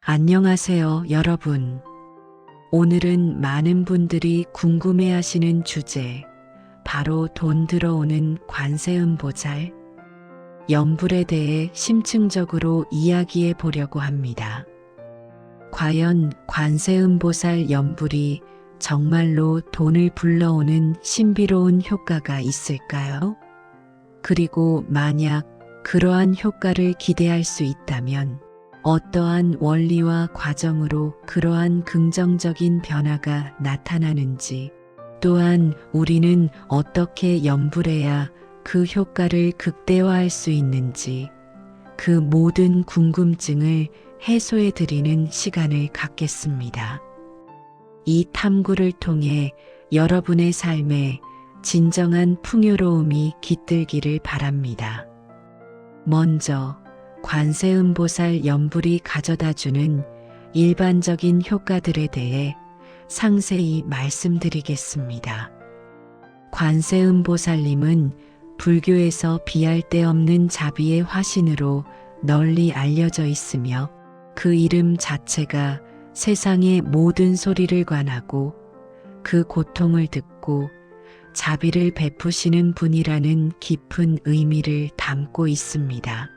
안녕하세요, 여러분. 오늘은 많은 분들이 궁금해하시는 주제, 바로 돈 들어오는 관세음보살, 연불에 대해 심층적으로 이야기해 보려고 합니다. 과연 관세음보살 연불이 정말로 돈을 불러오는 신비로운 효과가 있을까요? 그리고 만약 그러한 효과를 기대할 수 있다면 어떠한 원리와 과정으로 그러한 긍정적인 변화가 나타나는지, 또한 우리는 어떻게 연불해야 그 효과를 극대화할 수 있는지, 그 모든 궁금증을 해소해 드리는 시간을 갖겠습니다. 이 탐구를 통해 여러분의 삶에 진정한 풍요로움이 깃들기를 바랍니다. 먼저 관세음보살 연불이 가져다주는 일반적인 효과들에 대해 상세히 말씀드리겠습니다. 관세음보살님은 불교에서 비할 데 없는 자비의 화신으로 널리 알려져 있으며 그 이름 자체가 세상의 모든 소리를 관하고 그 고통을 듣고 자비를 베푸시는 분이라는 깊은 의미를 담고 있습니다.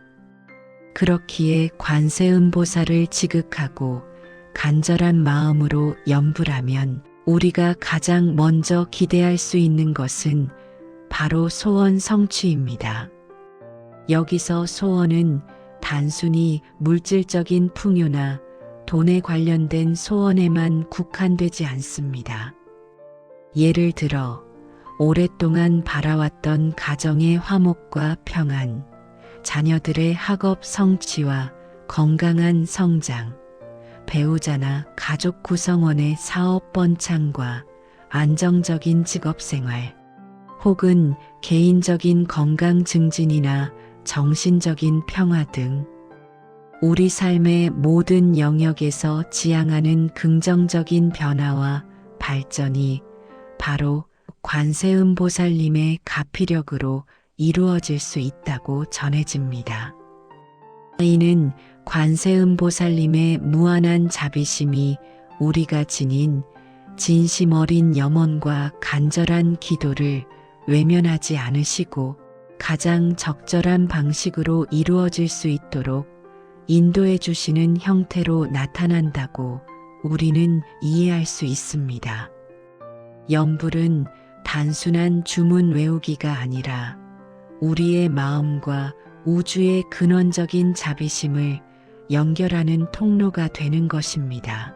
그렇기에 관세음보살을 지극하고 간절한 마음으로 연불하면 우리가 가장 먼저 기대할 수 있는 것은 바로 소원 성취입니다. 여기서 소원은 단순히 물질적인 풍요나 돈에 관련된 소원에만 국한되지 않습니다. 예를 들어 오랫동안 바라왔던 가정의 화목과 평안, 자녀들의 학업 성취와 건강한 성장, 배우자나 가족 구성원의 사업 번창과 안정적인 직업생활, 혹은 개인적인 건강 증진이나 정신적인 평화 등 우리 삶의 모든 영역에서 지향하는 긍정적인 변화와 발전이 바로 관세음보살님의 가피력으로 이루어질 수 있다고 전해집니다. 이는 관세음보살님의 무한한 자비심이 우리가 지닌 진심 어린 염원과 간절한 기도를 외면하지 않으시고 가장 적절한 방식으로 이루어질 수 있도록 인도해 주시는 형태로 나타난다고 우리는 이해할 수 있습니다. 연불은 단순한 주문 외우기가 아니라 우리의 마음과 우주의 근원적인 자비심을 연결하는 통로가 되는 것입니다.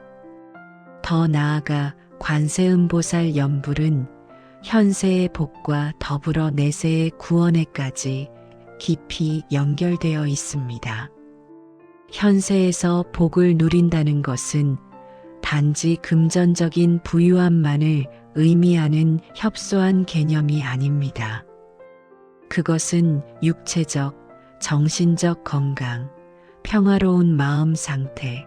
더 나아가 관세음보살 연불은 현세의 복과 더불어 내세의 구원에까지 깊이 연결되어 있습니다. 현세에서 복을 누린다는 것은 단지 금전적인 부유함만을 의미하는 협소한 개념이 아닙니다. 그것은 육체적, 정신적 건강, 평화로운 마음 상태,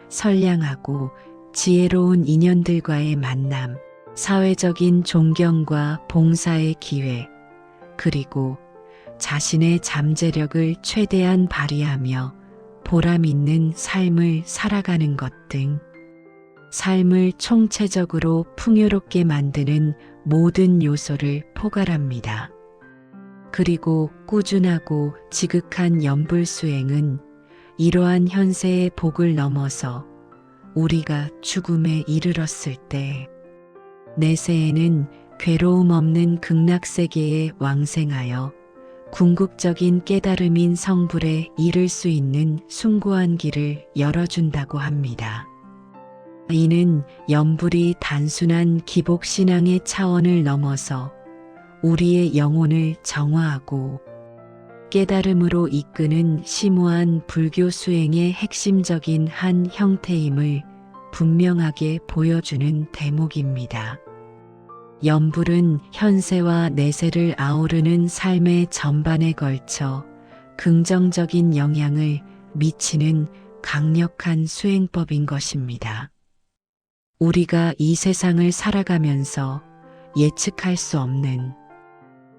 선량하고 지혜로운 인연들과의 만남, 사회적인 존경과 봉사의 기회, 그리고 자신의 잠재력을 최대한 발휘하며 보람 있는 삶을 살아가는 것 등 삶을 총체적으로 풍요롭게 만드는 모든 요소를 포괄합니다. 그리고 꾸준하고 지극한 연불 수행은 이러한 현세의 복을 넘어서 우리가 죽음에 이르렀을 때 내세에는 괴로움 없는 극락세계에 왕생하여 궁극적인 깨달음인 성불에 이를 수 있는 숭고한 길을 열어준다고 합니다. 이는 연불이 단순한 기복신앙의 차원을 넘어서 우리의 영혼을 정화하고 깨달음으로 이끄는 심오한 불교 수행의 핵심적인 한 형태임을 분명하게 보여주는 대목입니다. 연불은 현세와 내세를 아우르는 삶의 전반에 걸쳐 긍정적인 영향을 미치는 강력한 수행법인 것입니다. 우리가 이 세상을 살아가면서 예측할 수 없는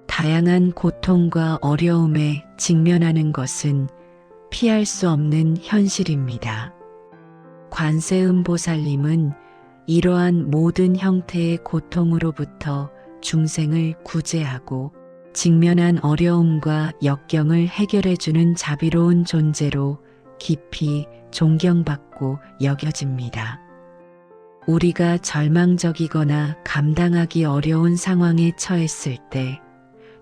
다양한 고통과 어려움에 직면하는 것은 피할 수 없는 현실입니다. 관세음보살님은 이러한 모든 형태의 고통으로부터 중생을 구제하고 직면한 어려움과 역경을 해결해주는 자비로운 존재로 깊이 존경받고 여겨집니다. 우리가 절망적이거나 감당하기 어려운 상황에 처했을 때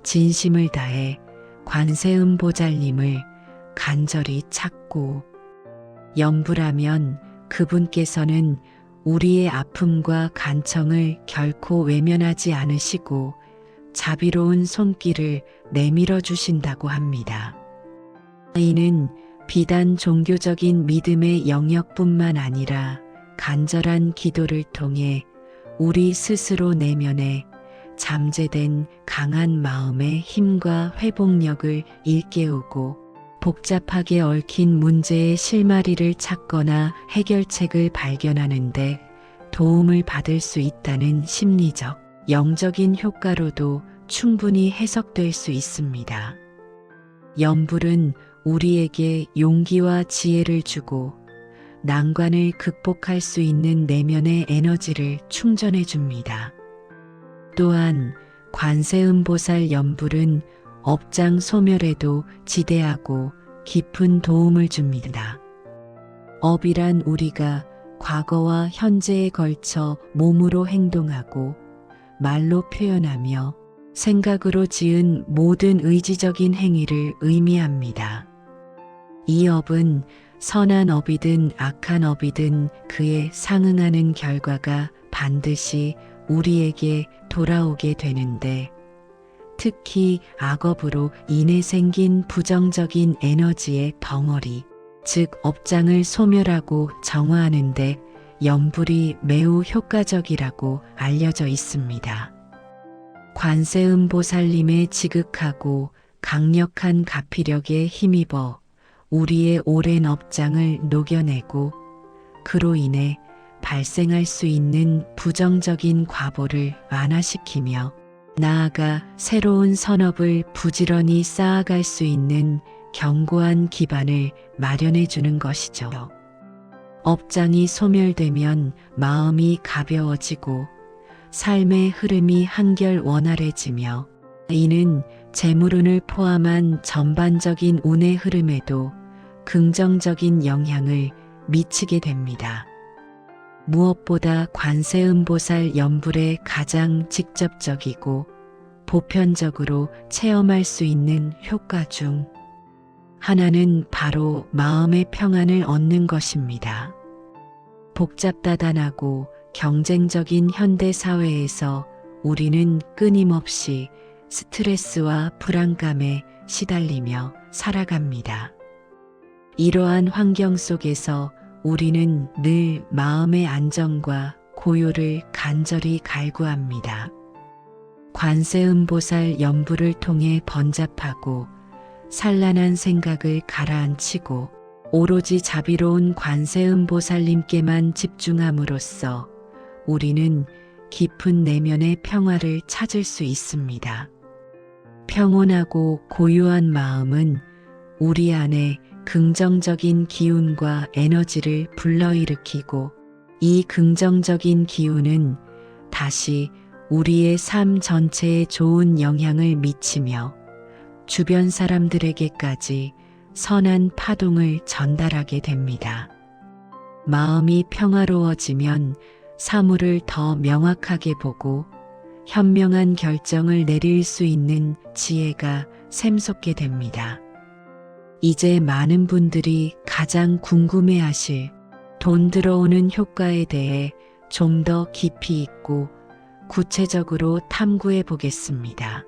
진심을 다해 관세음보살님을 간절히 찾고 염불하면 그분께서는 우리의 아픔과 간청을 결코 외면하지 않으시고 자비로운 손길을 내밀어 주신다고 합니다. 이는 비단 종교적인 믿음의 영역뿐만 아니라 간절한 기도를 통해 우리 스스로 내면에 잠재된 강한 마음의 힘과 회복력을 일깨우고 복잡하게 얽힌 문제의 실마리를 찾거나 해결책을 발견하는데 도움을 받을 수 있다는 심리적, 영적인 효과로도 충분히 해석될 수 있습니다. 염불은 우리에게 용기와 지혜를 주고 난관을 극복할 수 있는 내면의 에너지를 충전해 줍니다. 또한 관세음보살 염불은 업장 소멸에도 지대하고 깊은 도움을 줍니다. 업이란 우리가 과거와 현재에 걸쳐 몸으로 행동하고 말로 표현하며 생각으로 지은 모든 의지적인 행위를 의미합니다. 이 업은 선한 업이든 악한 업이든 그에 상응하는 결과가 반드시 우리에게 돌아오게 되는데 특히 악업으로 인해 생긴 부정적인 에너지의 덩어리, 즉 업장을 소멸하고 정화하는데 염불이 매우 효과적이라고 알려져 있습니다. 관세음보살님의 지극하고 강력한 가피력에 힘입어 우리의 오랜 업장을 녹여내고 그로 인해 발생할 수 있는 부정적인 과보를 완화시키며 나아가 새로운 선업을 부지런히 쌓아갈 수 있는 견고한 기반을 마련해 주는 것이죠. 업장이 소멸되면 마음이 가벼워지고 삶의 흐름이 한결 원활해지며 이는 재물운을 포함한 전반적인 운의 흐름에도 긍정적인 영향을 미치게 됩니다. 무엇보다 관세음보살 염불의 가장 직접적이고 보편적으로 체험할 수 있는 효과 중 하나는 바로 마음의 평안을 얻는 것입니다. 복잡다단하고 경쟁적인 현대 사회에서 우리는 끊임없이 스트레스와 불안감에 시달리며 살아갑니다. 이러한 환경 속에서 우리는 늘 마음의 안정과 고요를 간절히 갈구합니다. 관세음보살 염불을 통해 번잡하고 산란한 생각을 가라앉히고 오로지 자비로운 관세음보살님께만 집중함으로써 우리는 깊은 내면의 평화를 찾을 수 있습니다. 평온하고 고요한 마음은 우리 안에 긍정적인 기운과 에너지를 불러일으키고 이 긍정적인 기운은 다시 우리의 삶 전체에 좋은 영향을 미치며 주변 사람들에게까지 선한 파동을 전달하게 됩니다. 마음이 평화로워지면 사물을 더 명확하게 보고 현명한 결정을 내릴 수 있는 지혜가 샘솟게 됩니다. 이제 많은 분들이 가장 궁금해하실 돈 들어오는 효과에 대해 좀 더 깊이 있고 구체적으로 탐구해 보겠습니다.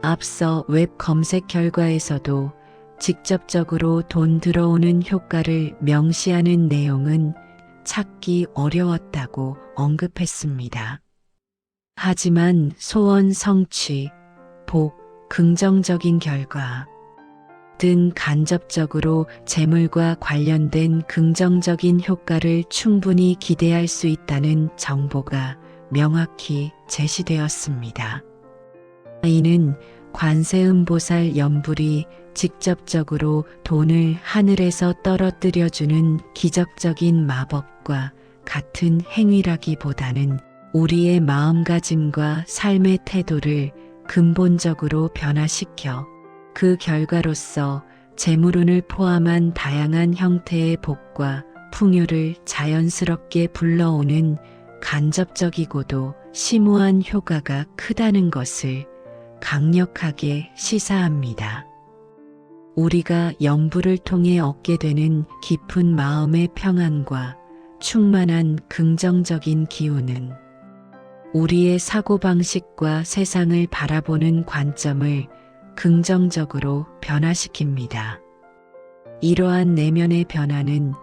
앞서 웹 검색 결과에서도 직접적으로 돈 들어오는 효과를 명시하는 내용은 찾기 어려웠다고 언급했습니다. 하지만 소원 성취, 복, 긍정적인 결과 등 간접적으로 재물과 관련된 긍정적인 효과를 충분히 기대할 수 있다는 정보가 명확히 제시되었습니다. 이는 관세음보살 연불이 직접적으로 돈을 하늘에서 떨어뜨려주는 기적적인 마법과 같은 행위라기보다는 우리의 마음가짐과 삶의 태도를 근본적으로 변화시켜 그 결과로서 재물운을 포함한 다양한 형태의 복과 풍요를 자연스럽게 불러오는 간접적이고도 심오한 효과가 크다는 것을 강력하게 시사합니다. 우리가 연불을 통해 얻게 되는 깊은 마음의 평안과 충만한 긍정적인 기운은 우리의 사고방식과 세상을 바라보는 관점을 긍정적으로 변화시킵니다. 이러한 내면의 변화는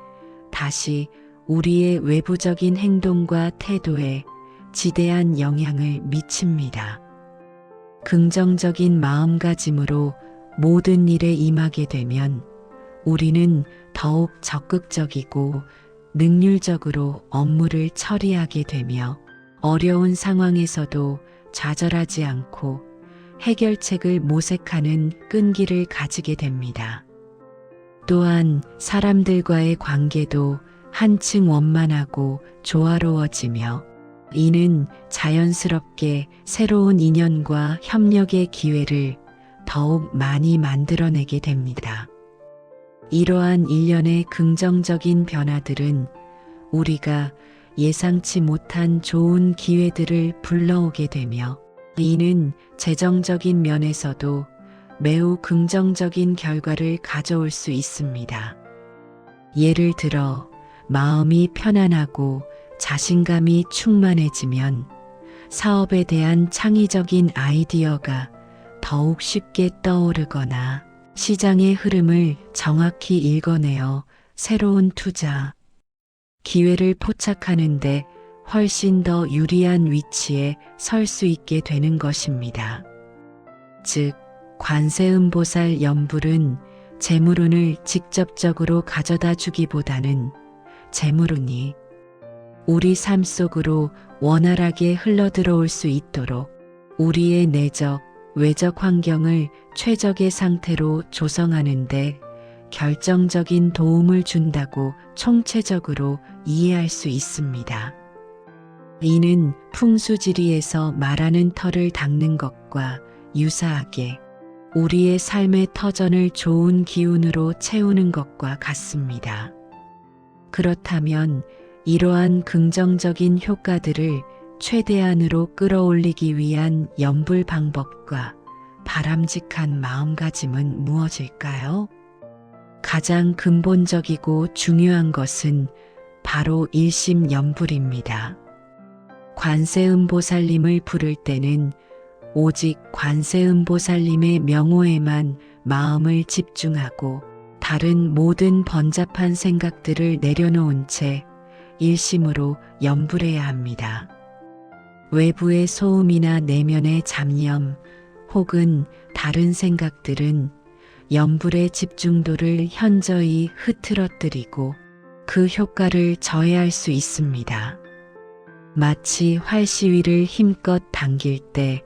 다시 우리의 외부적인 행동과 태도에 지대한 영향을 미칩니다. 긍정적인 마음가짐으로 모든 일에 임하게 되면 우리는 더욱 적극적이고 능률적으로 업무를 처리하게 되며 어려운 상황에서도 좌절하지 않고 해결책을 모색하는 끈기를 가지게 됩니다. 또한 사람들과의 관계도 한층 원만하고 조화로워지며 이는 자연스럽게 새로운 인연과 협력의 기회를 더욱 많이 만들어내게 됩니다. 이러한 일련의 긍정적인 변화들은 우리가 예상치 못한 좋은 기회들을 불러오게 되며 이는 재정적인 면에서도 매우 긍정적인 결과를 가져올 수 있습니다. 예를 들어 마음이 편안하고 자신감이 충만해지면 사업에 대한 창의적인 아이디어가 더욱 쉽게 떠오르거나 시장의 흐름을 정확히 읽어내어 새로운 투자, 기회를 포착하는데 훨씬 더 유리한 위치에 설 수 있게 되는 것입니다. 즉, 관세음보살 연불은 재물운을 직접적으로 가져다 주기보다는 재물운이 우리 삶 속으로 원활하게 흘러들어올 수 있도록 우리의 내적, 외적 환경을 최적의 상태로 조성하는 데 결정적인 도움을 준다고 총체적으로 이해할 수 있습니다. 이는 풍수지리에서 말하는 털을 닦는 것과 유사하게 우리의 삶의 터전을 좋은 기운으로 채우는 것과 같습니다. 그렇다면 이러한 긍정적인 효과들을 최대한으로 끌어올리기 위한 연불 방법과 바람직한 마음가짐은 무엇일까요? 가장 근본적이고 중요한 것은 바로 일심연불입니다. 관세음보살님을 부를 때는 오직 관세음보살님의 명호에만 마음을 집중하고 다른 모든 번잡한 생각들을 내려놓은 채 일심으로 연불해야 합니다. 외부의 소음이나 내면의 잡념 혹은 다른 생각들은 연불의 집중도를 현저히 흐트러뜨리고 그 효과를 저해할 수 있습니다. 마치 활시위를 힘껏 당길 때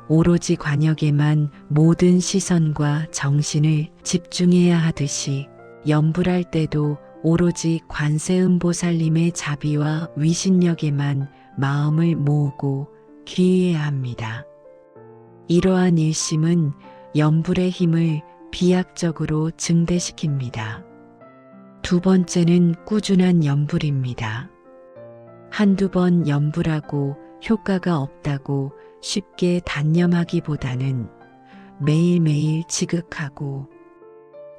오로지 관역에만 모든 시선과 정신을 집중해야 하듯이 연불할 때도 오로지 관세음보살님의 자비와 위신력에만 마음을 모으고 기해야 합니다. 이러한 일심은 연불의 힘을 비약적으로 증대시킵니다. 두 번째는 꾸준한 연불입니다. 한두 번 연불하고 효과가 없다고 쉽게 단념하기보다는 매일매일 지극하고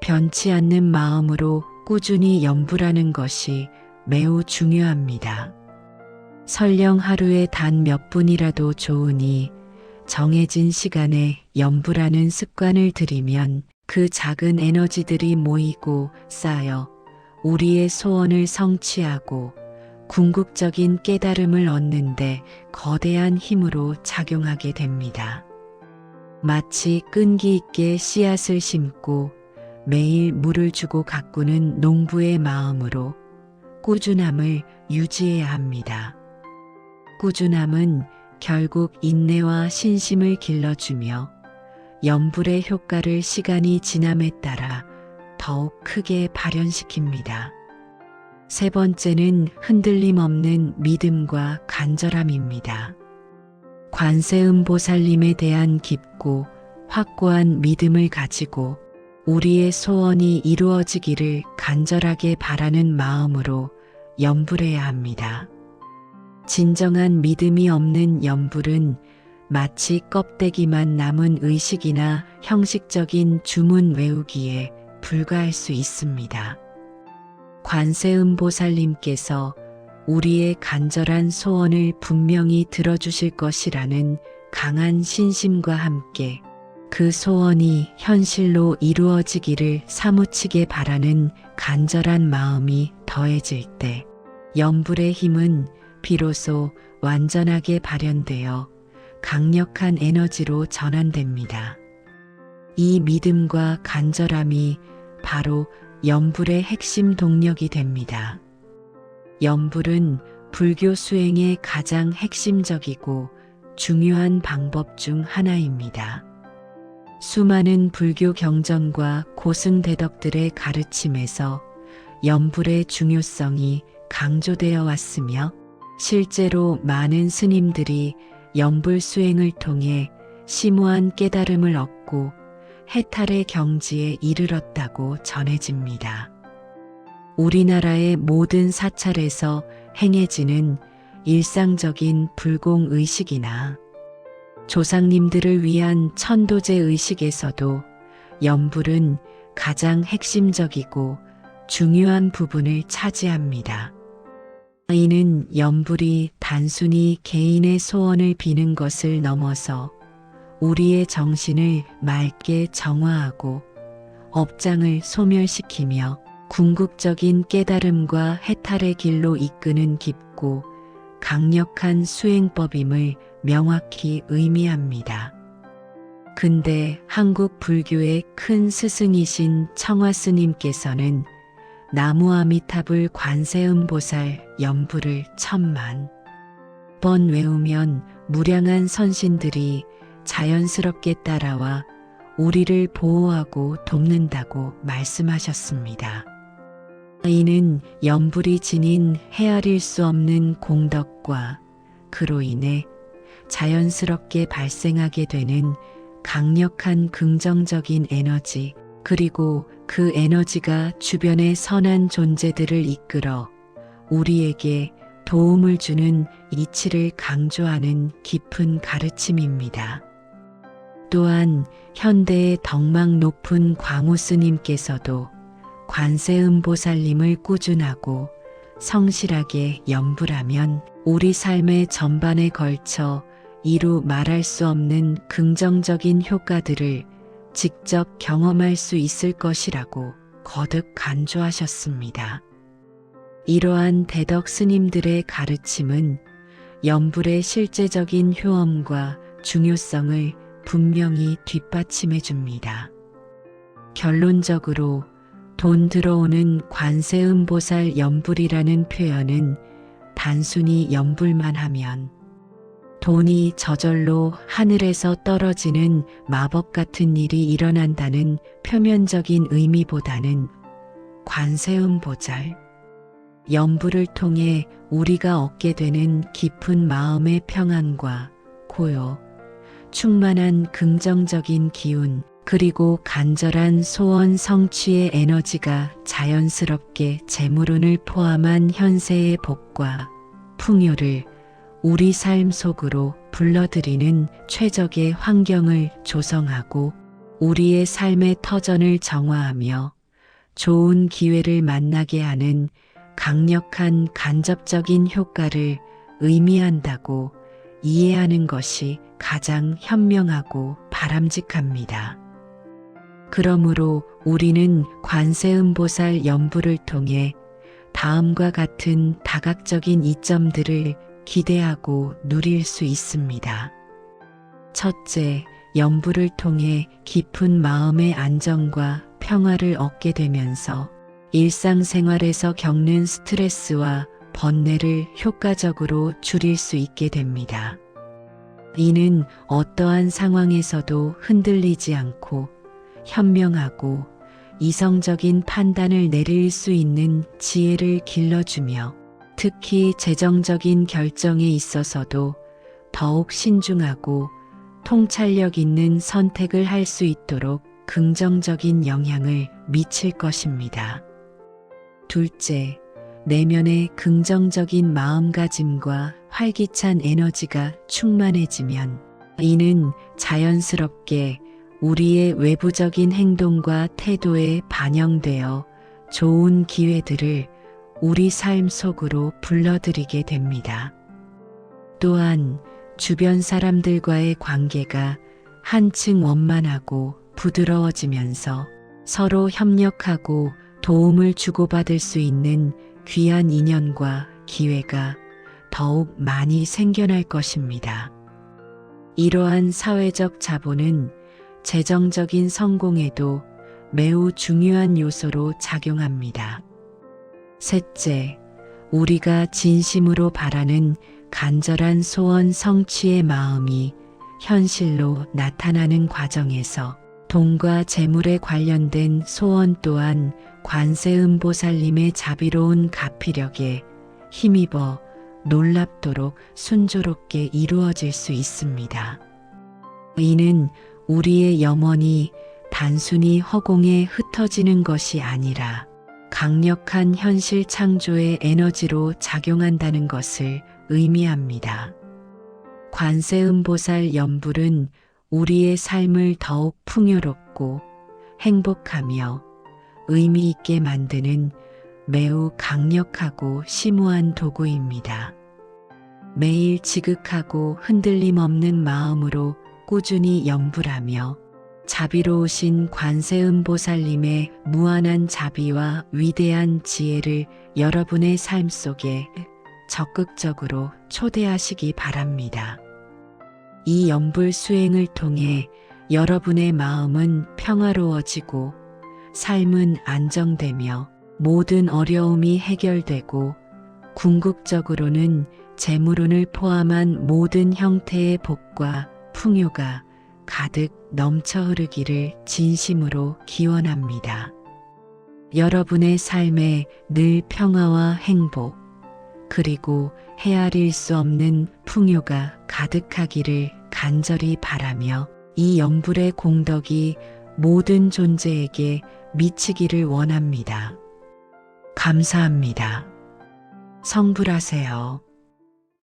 변치 않는 마음으로 꾸준히 연불하는 것이 매우 중요합니다. 설령 하루에 단 몇 분이라도 좋으니 정해진 시간에 연불하는 습관을 들이면 그 작은 에너지들이 모이고 쌓여 우리의 소원을 성취하고 궁극적인 깨달음을 얻는데 거대한 힘으로 작용하게 됩니다. 마치 끈기 있게 씨앗을 심고 매일 물을 주고 가꾸는 농부의 마음으로 꾸준함을 유지해야 합니다. 꾸준함은 결국 인내와 신심을 길러주며 염불의 효과를 시간이 지남에 따라 더욱 크게 발현시킵니다. 세 번째는 흔들림 없는 믿음과 간절함입니다. 관세음보살님에 대한 깊고 확고한 믿음을 가지고 우리의 소원이 이루어지기를 간절하게 바라는 마음으로 염불해야 합니다. 진정한 믿음이 없는 염불은 마치 껍데기만 남은 의식이나 형식적인 주문 외우기에 불과할 수 있습니다. 관세음보살님께서 우리의 간절한 소원을 분명히 들어주실 것이라는 강한 신심과 함께 그 소원이 현실로 이루어지기를 사무치게 바라는 간절한 마음이 더해질 때 염불의 힘은 비로소 완전하게 발현되어 강력한 에너지로 전환됩니다. 이 믿음과 간절함이 바로 염불의 핵심 동력이 됩니다. 염불은 불교 수행의 가장 핵심적이고 중요한 방법 중 하나입니다. 수많은 불교 경전과 고승대덕들의 가르침에서 염불의 중요성이 강조되어 왔으며 실제로 많은 스님들이 염불 수행을 통해 심오한 깨달음을 얻고 해탈의 경지에 이르렀다고 전해집니다. 우리나라의 모든 사찰에서 행해지는 일상적인 불공의식이나 조상님들을 위한 천도제 의식에서도 염불은 가장 핵심적이고 중요한 부분을 차지합니다. 이는 염불이 단순히 개인의 소원을 비는 것을 넘어서 우리의 정신을 맑게 정화하고 업장을 소멸시키며 궁극적인 깨달음과 해탈의 길로 이끄는 깊고 강력한 수행법임을 명확히 의미합니다. 근데 한국 불교의 큰 스승이신 청화스님께서는 나무아미타불 관세음보살 염불을 1000만 번 외우면 무량한 선신들이 자연스럽게 따라와 우리를 보호하고 돕는다고 말씀하셨습니다. 이는 염불이 지닌 헤아릴 수 없는 공덕과 그로 인해 자연스럽게 발생하게 되는 강력한 긍정적인 에너지, 그리고 그 에너지가 주변의 선한 존재들을 이끌어 우리에게 도움을 주는 이치를 강조하는 깊은 가르침입니다. 또한 현대의 덕망 높은 광우스님께서도 관세음보살님을 꾸준하고 성실하게 염불하면 우리 삶의 전반에 걸쳐 이루 말할 수 없는 긍정적인 효과들을 직접 경험할 수 있을 것이라고 거듭 강조하셨습니다. 이러한 대덕 스님들의 가르침은 염불의 실제적인 효험과 중요성을 분명히 뒷받침해 줍니다. 결론적으로 돈 들어오는 관세음보살 염불이라는 표현은 단순히 염불만 하면 돈이 저절로 하늘에서 떨어지는 마법 같은 일이 일어난다는 표면적인 의미보다는 관세음보살 염불을 통해 우리가 얻게 되는 깊은 마음의 평안과 고요, 충만한 긍정적인 기운, 그리고 간절한 소원 성취의 에너지가 자연스럽게 재물운을 포함한 현세의 복과 풍요를 우리 삶 속으로 불러들이는 최적의 환경을 조성하고 우리의 삶의 터전을 정화하며 좋은 기회를 만나게 하는 강력한 간접적인 효과를 의미한다고 이해하는 것이 가장 현명하고 바람직합니다. 그러므로 우리는 관세음보살 염불을 통해 다음과 같은 다각적인 이점들을 기대하고 누릴 수 있습니다. 첫째, 염불을 통해 깊은 마음의 안정과 평화를 얻게 되면서 일상생활에서 겪는 스트레스와 번뇌를 효과적으로 줄일 수 있게 됩니다. 이는 어떠한 상황에서도 흔들리지 않고 현명하고 이성적인 판단을 내릴 수 있는 지혜를 길러주며 특히 재정적인 결정에 있어서도 더욱 신중하고 통찰력 있는 선택을 할 수 있도록 긍정적인 영향을 미칠 것입니다. 둘째, 내면의 긍정적인 마음가짐과 활기찬 에너지가 충만해지면 이는 자연스럽게 우리의 외부적인 행동과 태도에 반영되어 좋은 기회들을 우리 삶 속으로 불러들이게 됩니다. 또한 주변 사람들과의 관계가 한층 원만하고 부드러워지면서 서로 협력하고 도움을 주고받을 수 있는 귀한 인연과 기회가 더욱 많이 생겨날 것입니다. 이러한 사회적 자본은 재정적인 성공에도 매우 중요한 요소로 작용합니다. 셋째, 우리가 진심으로 바라는 간절한 소원 성취의 마음이 현실로 나타나는 과정에서 돈과 재물에 관련된 소원 또한 관세음보살님의 자비로운 가피력에 힘입어 놀랍도록 순조롭게 이루어질 수 있습니다. 이는 우리의 염원이 단순히 허공에 흩어지는 것이 아니라 강력한 현실 창조의 에너지로 작용한다는 것을 의미합니다. 관세음보살 연불은 우리의 삶을 더욱 풍요롭고 행복하며 의미 있게 만드는 매우 강력하고 심오한 도구입니다. 매일 지극하고 흔들림 없는 마음으로 꾸준히 연불하며 자비로우신 관세음보살님의 무한한 자비와 위대한 지혜를 여러분의 삶 속에 적극적으로 초대하시기 바랍니다. 이 연불 수행을 통해 여러분의 마음은 평화로워지고 삶은 안정되며 모든 어려움이 해결되고 궁극적으로는 재물운을 포함한 모든 형태의 복과 풍요가 가득 넘쳐 흐르기를 진심으로 기원합니다. 여러분의 삶에 늘 평화와 행복, 그리고 헤아릴 수 없는 풍요가 가득하기를 간절히 바라며 이 연불의 공덕이 모든 존재에게 미치기를 원합니다. 감사합니다. 성불하세요.